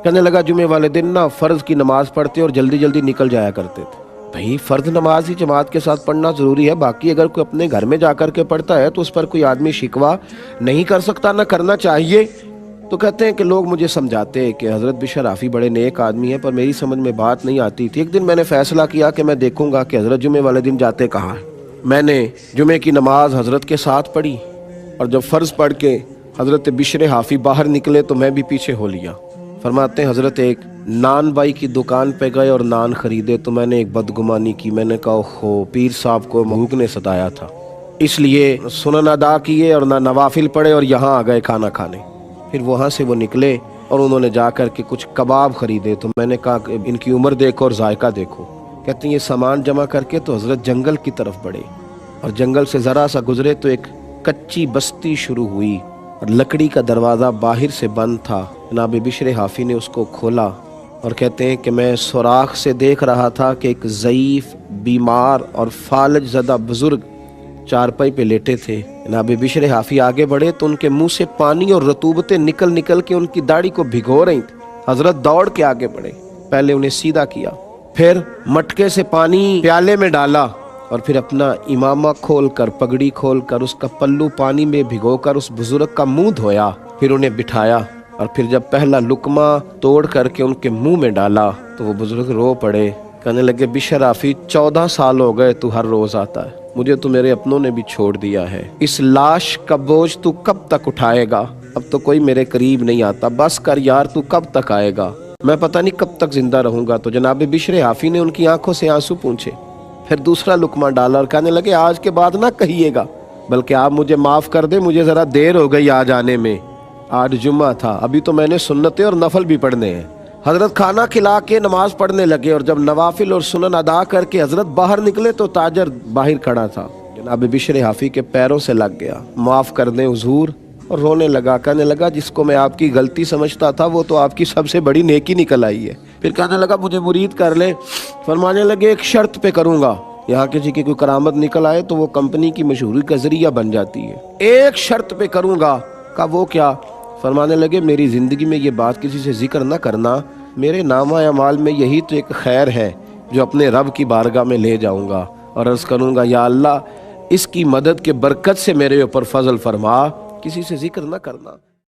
کہنے لگا جمعے والے دن نا فرض کی نماز پڑھتے اور جلدی جلدی نکل جایا کرتے تھے۔ بھئی فرض نماز ہی جماعت کے ساتھ پڑھنا ضروری ہے، باقی اگر کوئی اپنے گھر میں جا کر کے پڑھتا ہے تو اس پر کوئی آدمی شکوہ نہیں کر سکتا، نہ کرنا چاہیے۔ تو کہتے ہیں کہ لوگ مجھے سمجھاتے کہ حضرت بشر حافی بڑے نیک آدمی ہیں، پر میری سمجھ میں بات نہیں آتی تھی۔ ایک دن میں نے فیصلہ کیا کہ میں دیکھوں گا کہ حضرت جمعے والے دن جاتے کہاں ہیں۔ میں نے جمعے کی نماز حضرت کے ساتھ پڑھی، اور جب فرض پڑھ کے حضرت بشر حافی باہر نکلے تو میں بھی پیچھے ہو لیا۔ فرماتے ہیں حضرت ایک نان بائی کی دکان پہ گئے اور نان خریدے تو میں نے ایک بدگمانی کی، میں نے کہا اوہو پیر صاحب کو بھوک نے ستایا تھا، اس لیے سنن ادا کیے اور نہ نوافل پڑھے اور یہاں آ گئے کھانا کھانے۔ پھر وہاں سے وہ نکلے اور انہوں نے جا کر کے کچھ کباب خریدے تو میں نے کہا کہ ان کی عمر دیکھو اور ذائقہ دیکھو۔ کہتے ہیں یہ سامان جمع کر کے تو حضرت جنگل کی طرف بڑھے، اور جنگل سے ذرا سا گزرے تو ایک کچی بستی شروع ہوئی، اور لکڑی کا دروازہ باہر سے بند تھا۔ جناب بشر حافی نے اس کو کھولا، اور کہتے ہیں کہ میں سوراخ سے دیکھ رہا تھا کہ ایک ضعیف، بیمار اور فالج زدہ بزرگ چارپائی پہ لیٹے تھے۔ جناب بشر حافی آگے بڑھے تو ان کے منہ سے پانی اور رطوبتیں نکل نکل کے ان کی داڑھی کو بھگو رہی تھیں۔ حضرت دوڑ کے آگے بڑھے، پہلے انہیں سیدھا کیا، پھر مٹکے سے پانی پیالے میں ڈالا، اور پھر اپنا امامہ کھول کر، پگڑی کھول کر، اس کا پلو پانی میں بھگو کر اس بزرگ کا منہ دھویا، پھر انہیں بٹھایا، اور پھر جب پہلا لقمہ توڑ کر کے ان کے منہ میں ڈالا تو وہ بزرگ رو پڑے، کہنے لگے بشر حافی 14 سال ہو گئے تو ہر روز آتا ہے، مجھے تو میرے اپنوں نے بھی چھوڑ دیا ہے، اس لاش کا بوجھ تو کب تک اٹھائے گا؟ اب تو کوئی میرے قریب نہیں آتا، بس کر یار، تو کب تک آئے گا؟ میں پتہ نہیں کب تک زندہ رہوں گا۔ تو جناب بشر حافی نے ان کی آنکھوں سے آنسو پونچھے، پھر دوسرا لقمہ ڈالا اور کہنے لگے آج کے بعد نہ کہیے گا، بلکہ آپ مجھے معاف کر دیں، مجھے ذرا دیر ہو گئی آج آنے میں، آج جمعہ تھا، ابھی تو میں نے سنتیں اور نفل بھی پڑھنے ہیں۔ حضرت کھانا کھلا کے نماز پڑھنے لگے، اور جب نوافل اور سنن ادا کر کے حضرت باہر نکلے تو تاجر باہر کھڑا تھا، جناب بشر حافی کے پیروں سے لگ گیا، معاف کر دیں حضور، اور رونے لگا، کہنے لگا جس کو میں آپ کی غلطی سمجھتا تھا وہ تو آپ کی سب سے بڑی نیکی نکل آئی ہے۔ پھر کہنے لگا مجھے مرید کر لے۔ فرمانے لگے ایک شرط پہ کروں گا، یہاں کسی کی کوئی کرامت نکل آئے تو وہ کمپنی کی مشہوری کا ذریعہ بن جاتی ہے، ایک شرط پہ کروں گا۔ کہا وہ کیا؟ فرمانے لگے میری زندگی میں یہ بات کسی سے ذکر نہ کرنا، میرے نامہ اعمال میں یہی تو ایک خیر ہے جو اپنے رب کی بارگاہ میں لے جاؤں گا، اور عرض کروں گا یا اللہ اس کی مدد کے برکت سے میرے اوپر فضل فرما، کسی سے ذکر نہ کرنا۔